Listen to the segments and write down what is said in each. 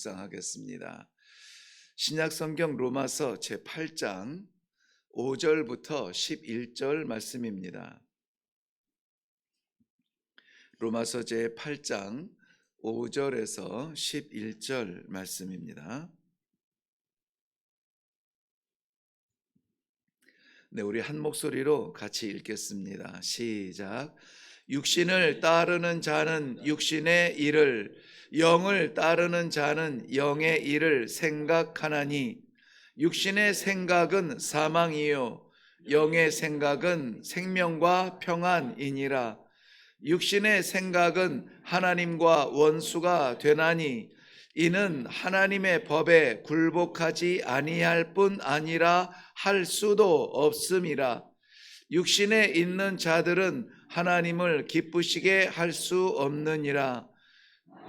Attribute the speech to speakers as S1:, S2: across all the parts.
S1: 묵상하겠습니다. 신약 성경 로마서 제8장 5절부터 11절 말씀입니다. 로마서 제8장 5절에서 11절 말씀입니다. 네, 우리 한 목소리로 같이 읽겠습니다. 시작. 육신을 따르는 자는 육신의 일을, 영을 따르는 자는 영의 일을 생각하나니 육신의 생각은 사망이요 영의 생각은 생명과 평안이니라. 육신의 생각은 하나님과 원수가 되나니 이는 하나님의 법에 굴복하지 아니할 뿐 아니라 할 수도 없음이라. 육신에 있는 자들은 하나님을 기쁘시게 할 수 없느니라.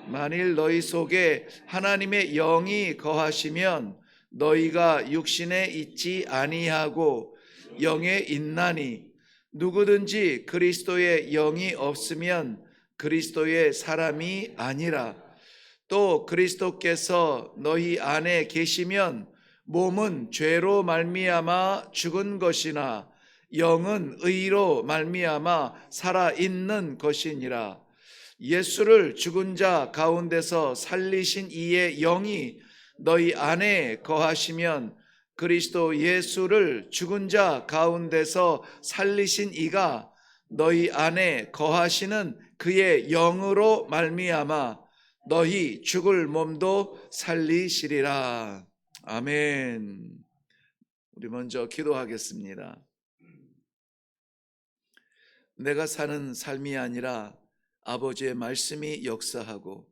S1: 만일 너희 속에 하나님의 영이 거하시면 너희가 육신에 있지 아니하고 영에 있나니 누구든지 그리스도의 영이 없으면 그리스도의 사람이 아니라. 또 그리스도께서 너희 안에 계시면 몸은 죄로 말미암아 죽은 것이나 영은 의로 말미암아 살아 있는 것이니라. 예수를 죽은 자 가운데서 살리신 이의 영이 너희 안에 거하시면 그리스도 예수를 죽은 자 가운데서 살리신 이가 너희 안에 거하시는 그의 영으로 말미암아 너희 죽을 몸도 살리시리라. 아멘. 우리 먼저 기도하겠습니다. 내가 사는 삶이 아니라 아버지의 말씀이 역사하고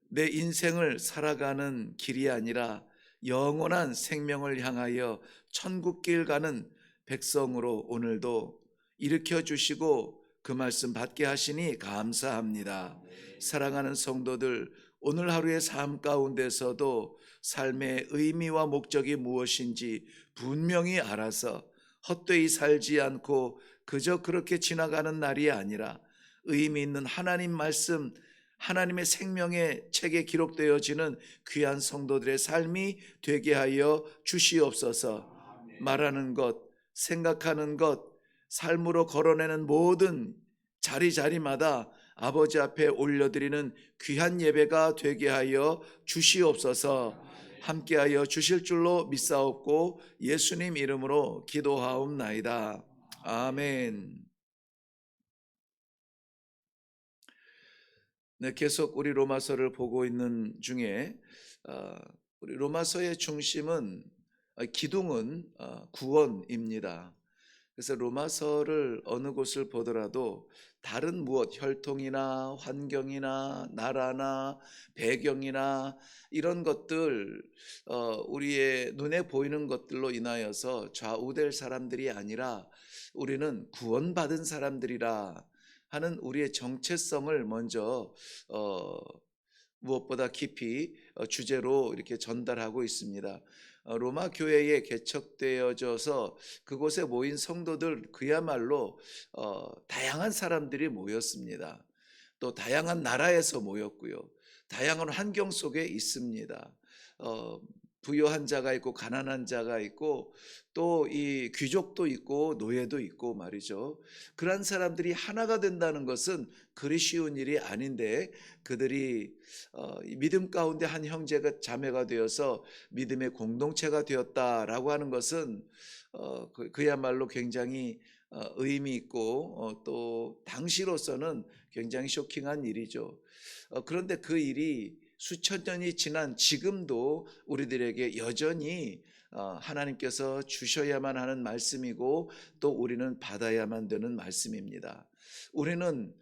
S1: 내 인생을 살아가는 길이 아니라 영원한 생명을 향하여 천국길 가는 백성으로 오늘도 일으켜 주시고 그 말씀 받게 하시니 감사합니다. 사랑하는 성도들, 오늘 하루의 삶 가운데서도 삶의 의미와 목적이 무엇인지 분명히 알아서 헛되이 살지 않고 그저 그렇게 지나가는 날이 아니라 의미 있는 하나님 말씀, 하나님의 생명의 책에 기록되어지는 귀한 성도들의 삶이 되게 하여 주시옵소서. 말하는 것, 생각하는 것, 삶으로 걸어내는 모든 자리자리마다 아버지 앞에 올려드리는 귀한 예배가 되게 하여 주시옵소서. 함께하여 주실 줄로 믿사옵고 예수님 이름으로 기도하옵나이다. 아멘. 네, 계속 우리 로마서를 보고 있는 중에 우리 로마서의 중심은 기둥은 구원입니다. 그래서 로마서를 어느 곳을 보더라도 다른 무엇, 혈통이나 환경이나 나라나 배경이나 이런 것들, 우리의 눈에 보이는 것들로 인하여서 좌우될 사람들이 아니라 우리는 구원받은 사람들이라 하는 우리의 정체성을 먼저 무엇보다 깊이 주제로 이렇게 전달하고 있습니다. 로마 교회에 개척되어져서 그곳에 모인 성도들 그야말로 다양한 사람들이 모였습니다. 또 다양한 나라에서 모였고요. 다양한 환경 속에 있습니다. 부유한 자가 있고 가난한 자가 있고 또 이 귀족도 있고 노예도 있고 말이죠. 그러한 사람들이 하나가 된다는 것은 그리 쉬운 일이 아닌데 그들이 믿음 가운데 한 형제가 자매가 되어서 믿음의 공동체가 되었다라고 하는 것은 그야말로 굉장히 의미 있고 또 당시로서는 굉장히 쇼킹한 일이죠. 그런데 그 일이 수천 년이 지난 지금도 우리들에게 여전히 하나님께서 주셔야만 하는 말씀이고 또 우리는 받아야만 되는 말씀입니다. 우리는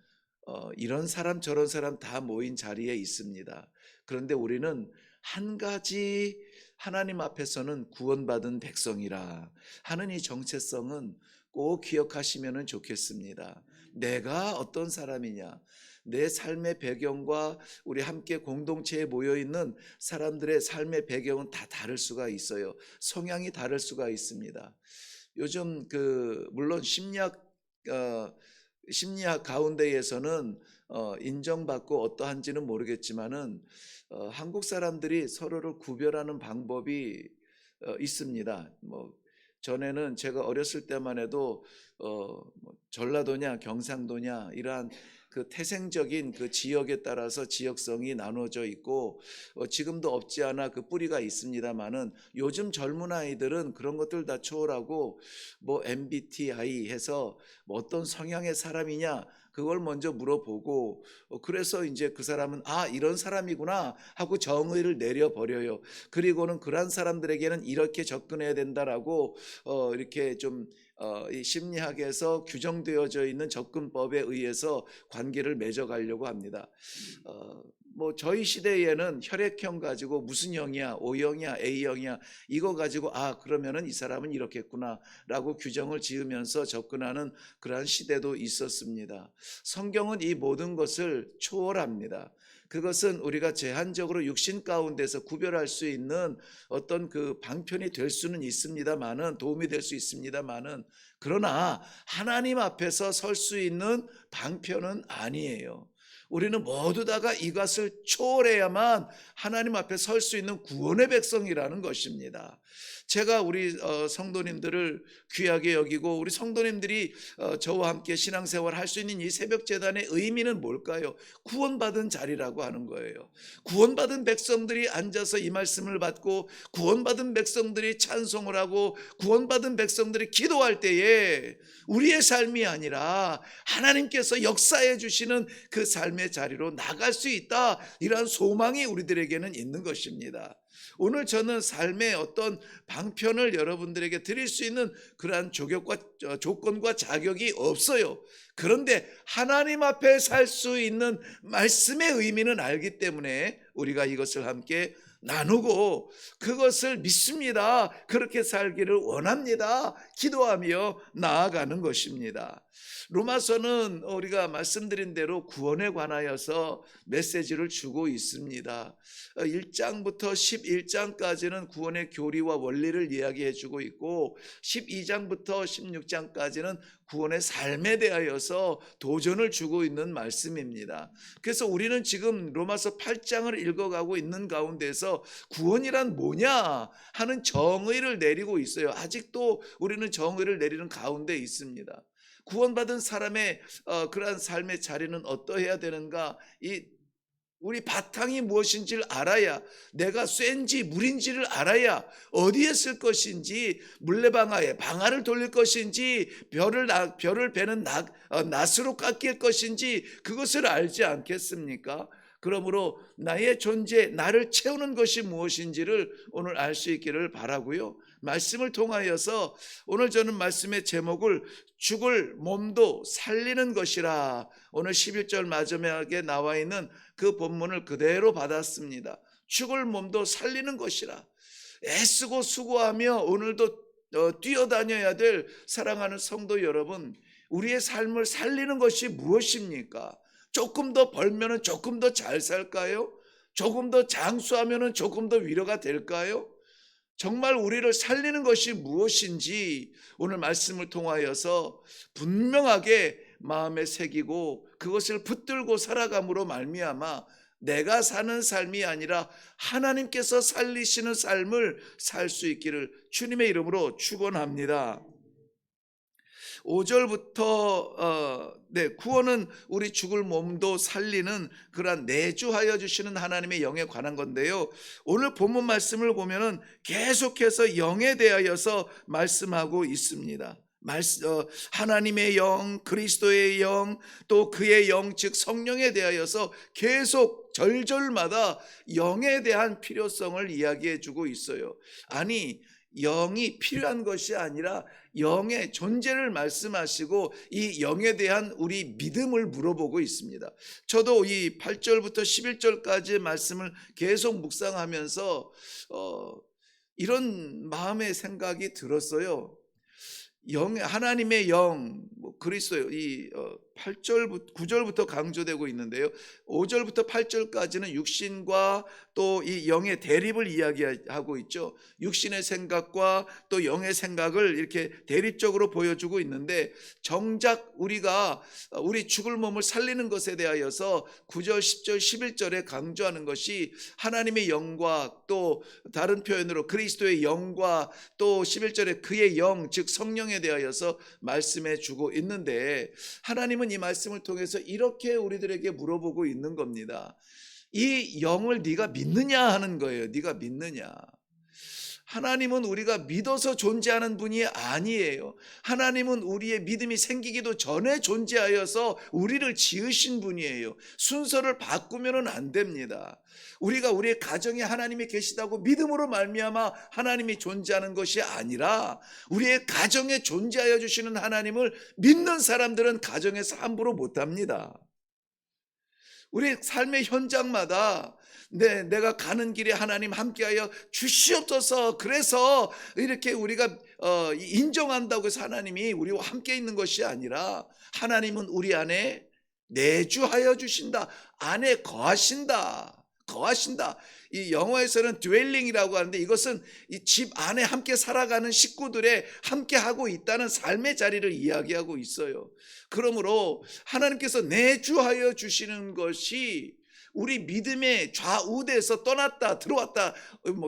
S1: 이런 사람 저런 사람 다 모인 자리에 있습니다. 그런데 우리는 한 가지 하나님 앞에서는 구원받은 백성이라 하는 이 정체성은 꼭 기억하시면 좋겠습니다. 내가 어떤 사람이냐, 내 삶의 배경과 우리 함께 공동체에 모여있는 사람들의 삶의 배경은 다 다를 수가 있어요. 성향이 다를 수가 있습니다. 요즘 물론 심리학 가운데에서는 인정받고 어떠한지는 모르겠지만은 한국 사람들이 서로를 구별하는 방법이 있습니다. 뭐 전에는 제가 어렸을 때만 해도 뭐 전라도냐 경상도냐 이러한 그 태생적인 그 지역에 따라서 지역성이 나눠져 있고 지금도 없지 않아 그 뿌리가 있습니다만은 요즘 젊은 아이들은 그런 것들 다 초월하고 뭐 MBTI 해서 뭐 어떤 성향의 사람이냐 그걸 먼저 물어보고 그래서 이제 그 사람은 아 이런 사람이구나 하고 정의를 내려버려요. 그리고는 그러한 사람들에게는 이렇게 접근해야 된다라고 이렇게 좀 이 심리학에서 규정되어져 있는 접근법에 의해서 관계를 맺어가려고 합니다. 뭐 저희 시대에는 혈액형 가지고 무슨 형이야, O형이야, A형이야 이거 가지고 아 그러면은 이 사람은 이렇겠구나라고 규정을 지으면서 접근하는 그러한 시대도 있었습니다. 성경은 이 모든 것을 초월합니다. 그것은 우리가 제한적으로 육신 가운데서 구별할 수 있는 어떤 그 방편이 될 수는 있습니다만은 도움이 될 수 있습니다만은 그러나 하나님 앞에서 설 수 있는 방편은 아니에요. 우리는 모두 다가 이것을 초월해야만 하나님 앞에 설 수 있는 구원의 백성이라는 것입니다. 제가 우리 성도님들을 귀하게 여기고 우리 성도님들이 저와 함께 신앙생활 할 수 있는 이 새벽 제단의 의미는 뭘까요? 구원받은 자리라고 하는 거예요. 구원받은 백성들이 앉아서 이 말씀을 받고 구원받은 백성들이 찬송을 하고 구원받은 백성들이 기도할 때에 우리의 삶이 아니라 하나님께서 역사해 주시는 그 삶의 자리로 나갈 수 있다. 이러한 소망이 우리들에게는 있는 것입니다. 오늘 저는 삶의 어떤 방편을 여러분들에게 드릴 수 있는 그러한 조건과 자격이 없어요. 그런데 하나님 앞에 살 수 있는 말씀의 의미는 알기 때문에 우리가 이것을 함께 나누고 그것을 믿습니다. 그렇게 살기를 원합니다. 기도하며 나아가는 것입니다. 로마서는 우리가 말씀드린 대로 구원에 관하여서 메시지를 주고 있습니다. 1장부터 11장까지는 구원의 교리와 원리를 이야기해 주고 있고 12장부터 16장까지는 구원의 삶에 대하여서 도전을 주고 있는 말씀입니다. 그래서 우리는 지금 로마서 8장을 읽어가고 있는 가운데서 구원이란 뭐냐 하는 정의를 내리고 있어요. 아직도 우리는 정의를 내리는 가운데 있습니다. 구원받은 사람의 그러한 삶의 자리는 어떠해야 되는가? 우리 바탕이 무엇인지를 알아야 내가 쇠인지 물인지를 알아야 어디에 쓸 것인지 물레방아에 방아를 돌릴 것인지 별을 베는 낫으로 깎일 것인지 그것을 알지 않겠습니까? 그러므로 나의 존재, 나를 채우는 것이 무엇인지를 오늘 알 수 있기를 바라고요. 말씀을 통하여서 오늘 저는 말씀의 제목을 죽을 몸도 살리는 것이라 오늘 11절 마지막에 나와 있는 그 본문을 그대로 받았습니다. 죽을 몸도 살리는 것이라. 애쓰고 수고하며 오늘도 뛰어다녀야 될 사랑하는 성도 여러분, 우리의 삶을 살리는 것이 무엇입니까? 조금 더 벌면은 조금 더 잘 살까요? 조금 더 장수하면은 조금 더 위로가 될까요? 정말 우리를 살리는 것이 무엇인지 오늘 말씀을 통하여서 분명하게 마음에 새기고 그것을 붙들고 살아감으로 말미암아 내가 사는 삶이 아니라 하나님께서 살리시는 삶을 살 수 있기를 주님의 이름으로 축원합니다. 5절부터 구원은 우리 죽을 몸도 살리는 그러한 내주하여 주시는 하나님의 영에 관한 건데요. 오늘 본문 말씀을 보면은 계속해서 영에 대하여서 말씀하고 있습니다. 하나님의 영, 그리스도의 영, 또 그의 영, 즉 성령에 대하여서 계속 절절마다 영에 대한 필요성을 이야기해 주고 있어요. 아니 영이 필요한 것이 아니라 영의 존재를 말씀하시고 이 영에 대한 우리 믿음을 물어보고 있습니다. 저도 이 8절부터 11절까지 말씀을 계속 묵상하면서 이런 마음의 생각이 들었어요. 하나님의 영, 그리스도 이 8절 9절부터 강조되고 있는데요. 5절부터 8절까지는 육신과 또 이 영의 대립을 이야기하고 있죠. 육신의 생각과 또 영의 생각을 이렇게 대립적으로 보여주고 있는데, 정작 우리가 우리 죽을 몸을 살리는 것에 대하여서 9절, 10절, 11절에 강조하는 것이 하나님의 영과, 또 다른 표현으로 그리스도의 영과, 또 11절에 그의 영, 즉 성령에 대하여서 말씀해 주고 있는데, 하나님은 이 말씀을 통해서 이렇게 우리들에게 물어보고 있는 겁니다. 이 영을 네가 믿느냐 하는 거예요. 네가 믿느냐. 하나님은 우리가 믿어서 존재하는 분이 아니에요. 하나님은 우리의 믿음이 생기기도 전에 존재하여서 우리를 지으신 분이에요. 순서를 바꾸면 안 됩니다. 우리가 우리의 가정에 하나님이 계시다고 믿음으로 말미암아 하나님이 존재하는 것이 아니라, 우리의 가정에 존재하여 주시는 하나님을 믿는 사람들은 가정에서 함부로 못합니다. 우리 삶의 현장마다 내가 가는 길에 하나님 함께하여 주시옵소서, 그래서 이렇게 우리가 인정한다고 해서 하나님이 우리와 함께 있는 것이 아니라, 하나님은 우리 안에 내주하여 주신다, 안에 거하신다. 이 영어에서는 dwelling이라고 하는데, 이것은 이 집 안에 함께 살아가는 식구들의 함께 하고 있다는 삶의 자리를 이야기하고 있어요. 그러므로 하나님께서 내주하여 주시는 것이 우리 믿음의 좌우대에서 떠났다 들어왔다,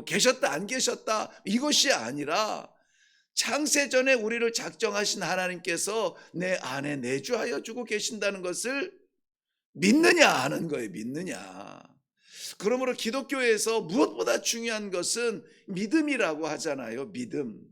S1: 계셨다 안 계셨다, 이것이 아니라 창세전에 우리를 작정하신 하나님께서 내 안에 내주하여 주고 계신다는 것을 믿느냐 하는 거예요. 믿느냐. 그러므로 기독교에서 무엇보다 중요한 것은 믿음이라고 하잖아요. 믿음.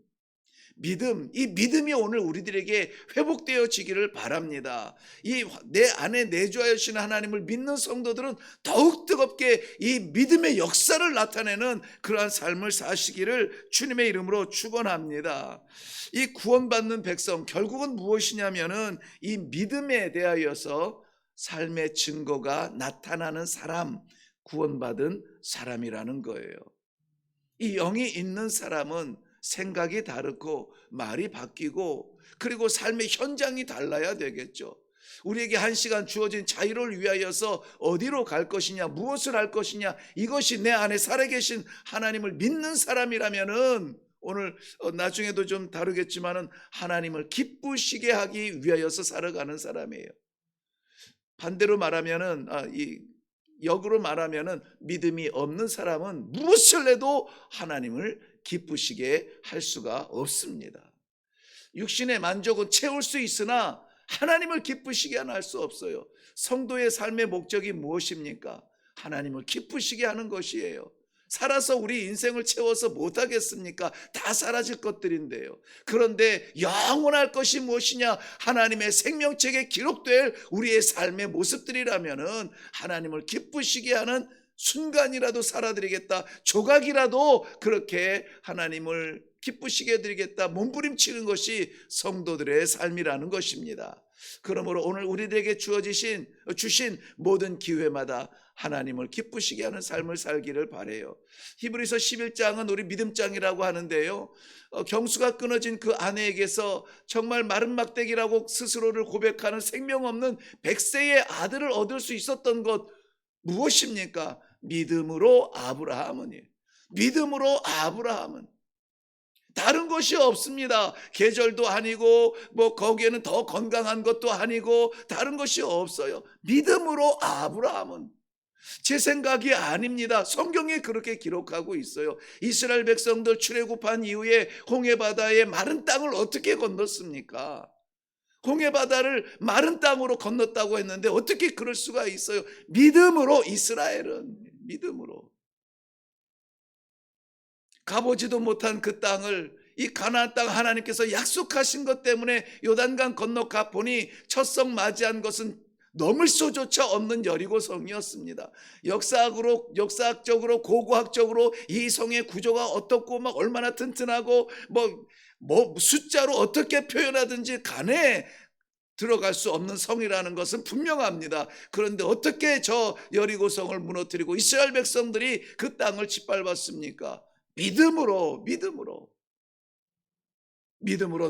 S1: 이 믿음이 오늘 우리들에게 회복되어지기를 바랍니다. 이 내 안에 내주하여 주시는 하나님을 믿는 성도들은 더욱 뜨겁게 이 믿음의 역사를 나타내는 그러한 삶을 사시기를 주님의 이름으로 축원합니다. 이 구원받는 백성, 결국은 무엇이냐면은 이 믿음에 대하여서 삶의 증거가 나타나는 사람, 구원받은 사람이라는 거예요. 이 영이 있는 사람은 생각이 다르고 말이 바뀌고, 그리고 삶의 현장이 달라야 되겠죠. 우리에게 한 시간 주어진 자유를 위하여서 어디로 갈 것이냐, 무엇을 할 것이냐, 이것이 내 안에 살아계신 하나님을 믿는 사람이라면은, 오늘 나중에도 좀 다루겠지만은 하나님을 기쁘시게 하기 위하여서 살아가는 사람이에요. 반대로 말하면은 역으로 말하면은 믿음이 없는 사람은 무엇을 해도 하나님을 기쁘시게 할 수가 없습니다. 육신의 만족은 채울 수 있으나 하나님을 기쁘시게 할 수 없어요. 성도의 삶의 목적이 무엇입니까? 하나님을 기쁘시게 하는 것이에요. 살아서 우리 인생을 채워서 못하겠습니까? 다 사라질 것들인데요. 그런데 영원할 것이 무엇이냐? 하나님의 생명책에 기록될 우리의 삶의 모습들이라면은 하나님을 기쁘시게 하는 순간이라도 살아드리겠다, 조각이라도 그렇게 하나님을 기쁘시게 해드리겠다, 몸부림치는 것이 성도들의 삶이라는 것입니다. 그러므로 오늘 우리들에게 주신 모든 기회마다 하나님을 기쁘시게 하는 삶을 살기를 바라요. 히브리서 11장은 우리 믿음장이라고 하는데요, 경수가 끊어진 그 아내에게서 정말 마른 막대기라고 스스로를 고백하는 생명 없는 100세의 아들을 얻을 수 있었던 것 무엇입니까? 믿음으로 아브라함은이에요. 믿음으로 아브라함은 다른 것이 없습니다. 계절도 아니고 거기에는 더 건강한 것도 아니고 다른 것이 없어요. 믿음으로 아브라함은, 제 생각이 아닙니다. 성경에 그렇게 기록하고 있어요. 이스라엘 백성들 출애굽한 이후에 홍해바다의 마른 땅을 어떻게 건넜습니까? 홍해바다를 마른 땅으로 건넜다고 했는데 어떻게 그럴 수가 있어요? 믿음으로. 이스라엘은 믿음으로 가보지도 못한 그 땅을, 이 가나안 땅 하나님께서 약속하신 것 때문에 요단강 건너 가 보니 첫 성 맞이한 것은 넘을 수조차 없는 여리고성이었습니다. 역사학적으로 고고학적으로 이 성의 구조가 어떻고 얼마나 튼튼하고 숫자로 어떻게 표현하든지 간에 들어갈 수 없는 성이라는 것은 분명합니다. 그런데 어떻게 저 여리고성을 무너뜨리고 이스라엘 백성들이 그 땅을 짓밟았습니까? 믿음으로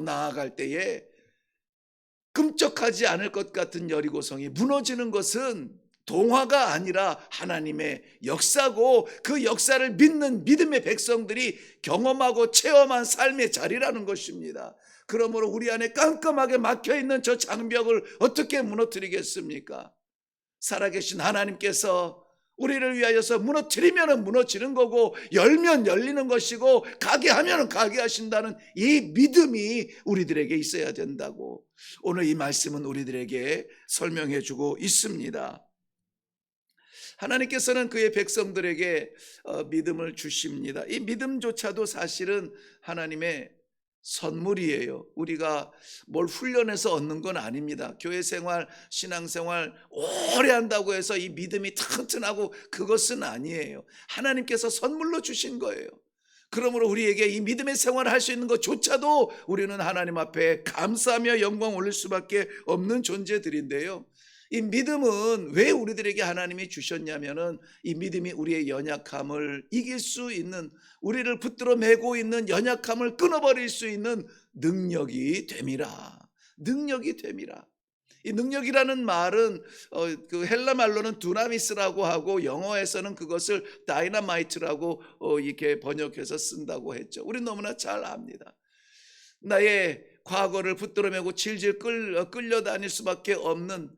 S1: 나아갈 때에 끔찍하지 않을 것 같은 여리고성이 무너지는 것은 동화가 아니라 하나님의 역사고, 그 역사를 믿는 믿음의 백성들이 경험하고 체험한 삶의 자리라는 것입니다. 그러므로 우리 안에 깜깜하게 막혀있는 저 장벽을 어떻게 무너뜨리겠습니까? 살아계신 하나님께서 우리를 위하여서 무너뜨리면 무너지는 거고, 열면 열리는 것이고, 가게 하면 가게 하신다는 이 믿음이 우리들에게 있어야 된다고 오늘 이 말씀은 우리들에게 설명해 주고 있습니다. 하나님께서는 그의 백성들에게 믿음을 주십니다. 이 믿음조차도 사실은 하나님의 선물이에요. 우리가 뭘 훈련해서 얻는 건 아닙니다. 교회 생활, 신앙생활 오래 한다고 해서 이 믿음이 튼튼하고 그것은 아니에요. 하나님께서 선물로 주신 거예요. 그러므로 우리에게 이 믿음의 생활을 할 수 있는 것조차도 우리는 하나님 앞에 감사하며 영광 올릴 수밖에 없는 존재들인데요. 이 믿음은 왜 우리들에게 하나님이 주셨냐면은 이 믿음이 우리의 연약함을 이길 수 있는, 우리를 붙들어 매고 있는 연약함을 끊어버릴 수 있는 능력이 됨이라. 능력이 됨이라. 이 능력이라는 말은 그 헬라 말로는 두나미스라고 하고, 영어에서는 그것을 다이너마이트라고 이렇게 번역해서 쓴다고 했죠. 우리 너무나 잘 압니다. 나의 과거를 붙들어 매고 질질 끌려다닐 수밖에 없는,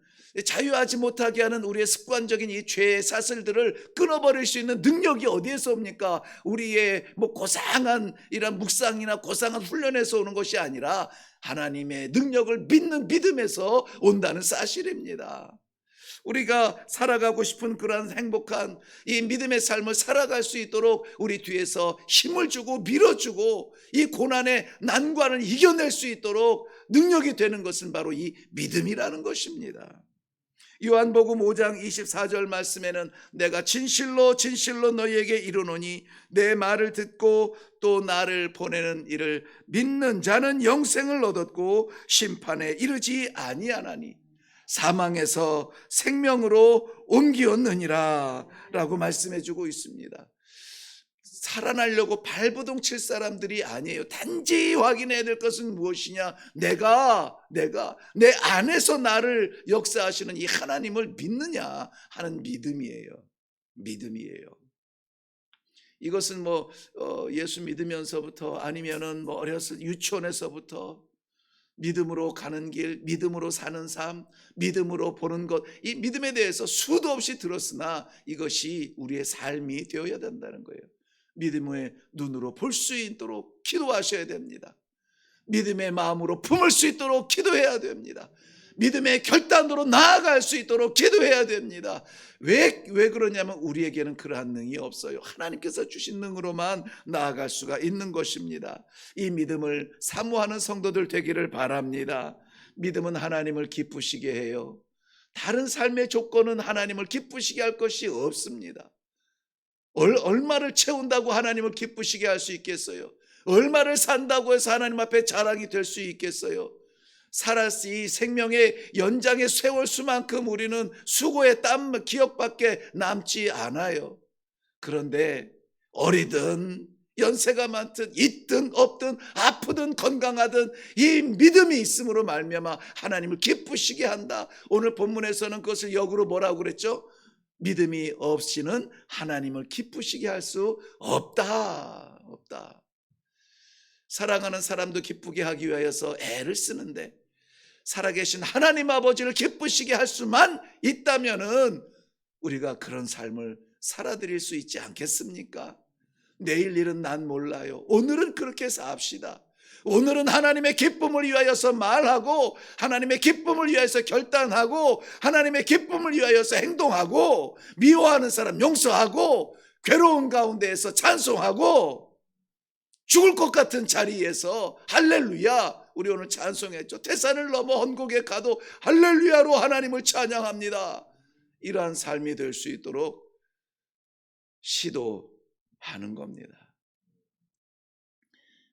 S1: 자유하지 못하게 하는 우리의 습관적인 이 죄의 사슬들을 끊어버릴 수 있는 능력이 어디에서 옵니까? 우리의 고상한 이런 묵상이나 고상한 훈련에서 오는 것이 아니라 하나님의 능력을 믿는 믿음에서 온다는 사실입니다. 우리가 살아가고 싶은 그러한 행복한 이 믿음의 삶을 살아갈 수 있도록 우리 뒤에서 힘을 주고 밀어주고 이 고난의 난관을 이겨낼 수 있도록 능력이 되는 것은 바로 이 믿음이라는 것입니다. 요한복음 5장 24절 말씀에는 내가 진실로 진실로 너희에게 이르노니 내 말을 듣고 또 나를 보내는 이를 믿는 자는 영생을 얻었고 심판에 이르지 아니하나니 사망에서 생명으로 옮기었느니라 라고 말씀해 주고 있습니다. 살아나려고 발버둥 칠 사람들이 아니에요. 단지 확인해야 될 것은 무엇이냐? 내가 내 안에서 나를 역사하시는 이 하나님을 믿느냐 하는 믿음이에요. 믿음이에요. 이것은 예수 믿으면서부터 아니면은 어렸을 유치원에서부터 믿음으로 가는 길, 믿음으로 사는 삶, 믿음으로 보는 것, 이 믿음에 대해서 수도 없이 들었으나 이것이 우리의 삶이 되어야 된다는 거예요. 믿음의 눈으로 볼 수 있도록 기도하셔야 됩니다. 믿음의 마음으로 품을 수 있도록 기도해야 됩니다. 믿음의 결단으로 나아갈 수 있도록 기도해야 됩니다. 왜 그러냐면 우리에게는 그러한 능이 없어요. 하나님께서 주신 능으로만 나아갈 수가 있는 것입니다. 이 믿음을 사모하는 성도들 되기를 바랍니다. 믿음은 하나님을 기쁘시게 해요. 다른 삶의 조건은 하나님을 기쁘시게 할 것이 없습니다. 얼마를 채운다고 하나님을 기쁘시게 할 수 있겠어요? 얼마를 산다고 해서 하나님 앞에 자랑이 될 수 있겠어요? 이 생명의 연장의 세월 수만큼 우리는 수고의 땀 기억밖에 남지 않아요. 그런데 어리든 연세가 많든 있든 없든 아프든 건강하든 이 믿음이 있음으로 말미암아 하나님을 기쁘시게 한다. 오늘 본문에서는 그것을 역으로 뭐라고 그랬죠? 믿음이 없이는 하나님을 기쁘시게 할 수 없다. 사랑하는 사람도 기쁘게 하기 위하여서 애를 쓰는데 살아계신 하나님 아버지를 기쁘시게 할 수만 있다면은 우리가 그런 삶을 살아드릴 수 있지 않겠습니까? 내일 일은 난 몰라요. 오늘은 그렇게 삽시다. 오늘은 하나님의 기쁨을 위하여서 말하고 하나님의 기쁨을 위하여서 결단하고 하나님의 기쁨을 위하여서 행동하고 미워하는 사람 용서하고 괴로운 가운데에서 찬송하고 죽을 것 같은 자리에서 할렐루야, 우리 오늘 찬송했죠. 태산을 넘어 언곡에 가도 할렐루야로 하나님을 찬양합니다. 이러한 삶이 될 수 있도록 시도하는 겁니다.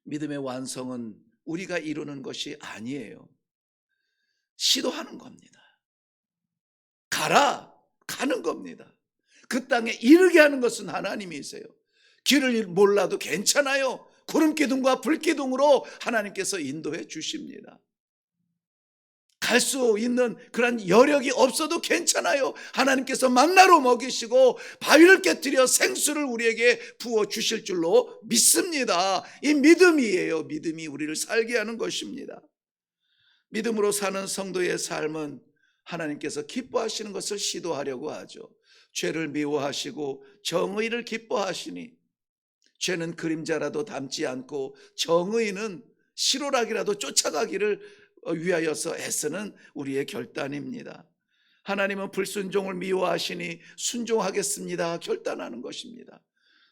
S1: 믿음의 완성은 우리가 이루는 것이 아니에요. 시도하는 겁니다. 가는 겁니다. 그 땅에 이르게 하는 것은 하나님이세요. 길을 몰라도 괜찮아요. 구름기둥과 불기둥으로 하나님께서 인도해 주십니다. 갈 수 있는 그런 여력이 없어도 괜찮아요. 하나님께서 만나로 먹이시고 바위를 깨뜨려 생수를 우리에게 부어 주실 줄로 믿습니다. 이 믿음이에요. 믿음이 우리를 살게 하는 것입니다. 믿음으로 사는 성도의 삶은 하나님께서 기뻐하시는 것을 시도하려고 하죠. 죄를 미워하시고 정의를 기뻐하시니, 죄는 그림자라도 담지 않고 정의는 실오라기라도 쫓아가기를 위하여서 애쓰는 우리의 결단입니다. 하나님은 불순종을 미워하시니 순종하겠습니다 결단하는 것입니다.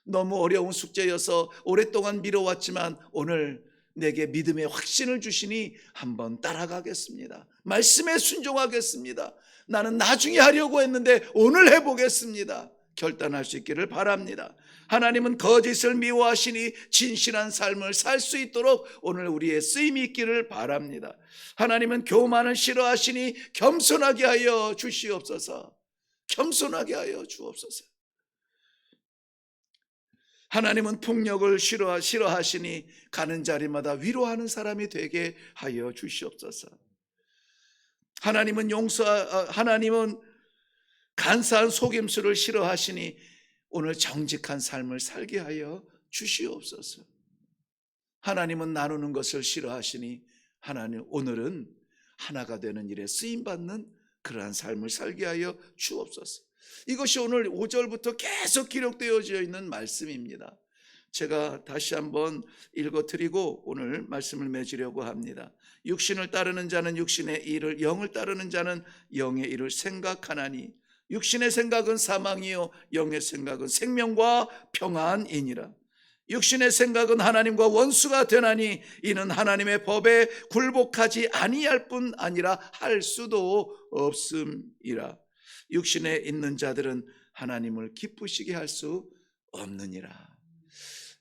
S1: 너무 어려운 숙제여서 오랫동안 미뤄왔지만 오늘 내게 믿음의 확신을 주시니 한번 따라가겠습니다. 말씀에 순종하겠습니다. 나는 나중에 하려고 했는데 오늘 해보겠습니다. 결단할 수 있기를 바랍니다. 하나님은 거짓을 미워하시니 진실한 삶을 살 수 있도록 오늘 우리의 쓰임이 있기를 바랍니다. 하나님은 교만을 싫어하시니 겸손하게 하여 주시옵소서. 겸손하게 하여 주옵소서. 하나님은 폭력을 싫어하시니 가는 자리마다 위로하는 사람이 되게 하여 주시옵소서. 하나님은 간사한 속임수를 싫어하시니 오늘 정직한 삶을 살게 하여 주시옵소서. 하나님은 나누는 것을 싫어하시니 오늘은 하나가 되는 일에 쓰임받는 그러한 삶을 살게 하여 주옵소서. 이것이 오늘 5절부터 계속 기록되어져 있는 말씀입니다. 제가 다시 한번 읽어드리고 오늘 말씀을 맺으려고 합니다. 육신을 따르는 자는 육신의 일을, 영을 따르는 자는 영의 일을 생각하나니 육신의 생각은 사망이요 영의 생각은 생명과 평안이니라. 육신의 생각은 하나님과 원수가 되나니 이는 하나님의 법에 굴복하지 아니할 뿐 아니라 할 수도 없음이라. 육신에 있는 자들은 하나님을 기쁘시게 할 수 없느니라.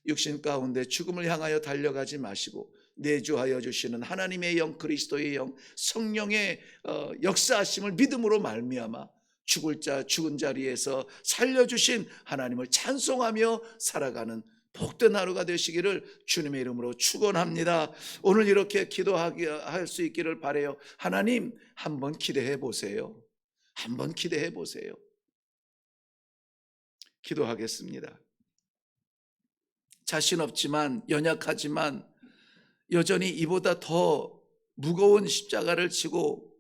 S1: 육신 가운데 죽음을 향하여 달려가지 마시고 내주하여 주시는 하나님의 영, 그리스도의 영, 성령의 역사하심을 믿음으로 말미암아 죽은 자리에서 살려주신 하나님을 찬송하며 살아가는 복된 하루가 되시기를 주님의 이름으로 축원합니다. 오늘 이렇게 기도하게 할 수 있기를 바라요. 하나님, 한번 기대해 보세요. 한번 기대해 보세요. 기도하겠습니다. 자신 없지만, 연약하지만 여전히 이보다 더 무거운 십자가를 지고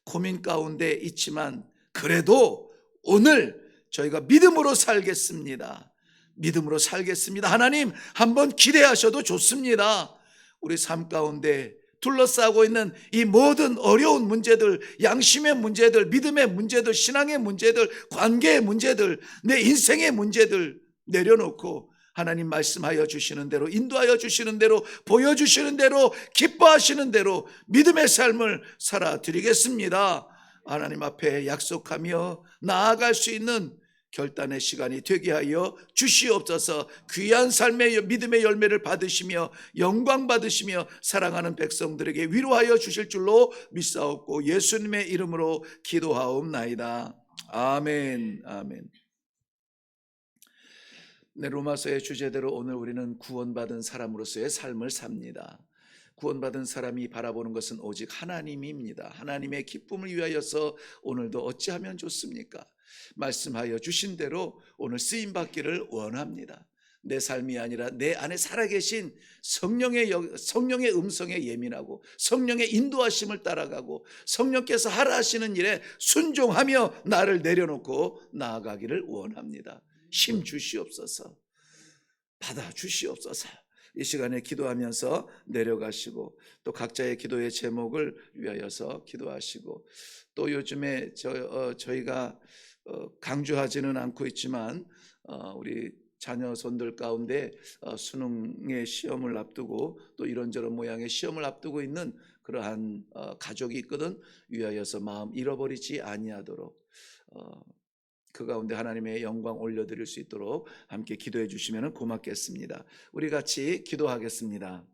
S1: 고민 가운데 있지만 그래도 오늘 저희가 믿음으로 살겠습니다. 믿음으로 살겠습니다. 하나님, 한번 기대하셔도 좋습니다. 우리 삶 가운데 둘러싸고 있는 이 모든 어려운 문제들, 양심의 문제들, 믿음의 문제들, 신앙의 문제들, 관계의 문제들, 내 인생의 문제들 내려놓고 하나님 말씀하여 주시는 대로, 인도하여 주시는 대로, 보여주시는 대로, 기뻐하시는 대로 믿음의 삶을 살아드리겠습니다. 하나님 앞에 약속하며 나아갈 수 있는 결단의 시간이 되게 하여 주시옵소서. 귀한 삶의 믿음의 열매를 받으시며 영광 받으시며 사랑하는 백성들에게 위로하여 주실 줄로 믿사옵고 예수님의 이름으로 기도하옵나이다. 아멘. 아멘. 네, 로마서의 주제대로 오늘 우리는 구원받은 사람으로서의 삶을 삽니다. 구원받은 사람이 바라보는 것은 오직 하나님입니다. 하나님의 기쁨을 위하여서 오늘도 어찌하면 좋습니까? 말씀하여 주신 대로 오늘 쓰임받기를 원합니다. 내 삶이 아니라 내 안에 살아계신 성령의 음성에 예민하고 성령의 인도하심을 따라가고 성령께서 하라 하시는 일에 순종하며 나를 내려놓고 나아가기를 원합니다. 힘 주시옵소서. 받아 주시옵소서. 이 시간에 기도하면서 내려가시고 또 각자의 기도의 제목을 위하여서 기도하시고 또 요즘에 저희가 강조하지는 않고 있지만 우리 자녀손들 가운데 수능의 시험을 앞두고 또 이런저런 모양의 시험을 앞두고 있는 그러한 가족이 있거든. 위하여서 마음 잃어버리지 아니하도록 그 가운데 하나님의 영광 올려드릴 수 있도록 함께 기도해 주시면 고맙겠습니다. 우리 같이 기도하겠습니다.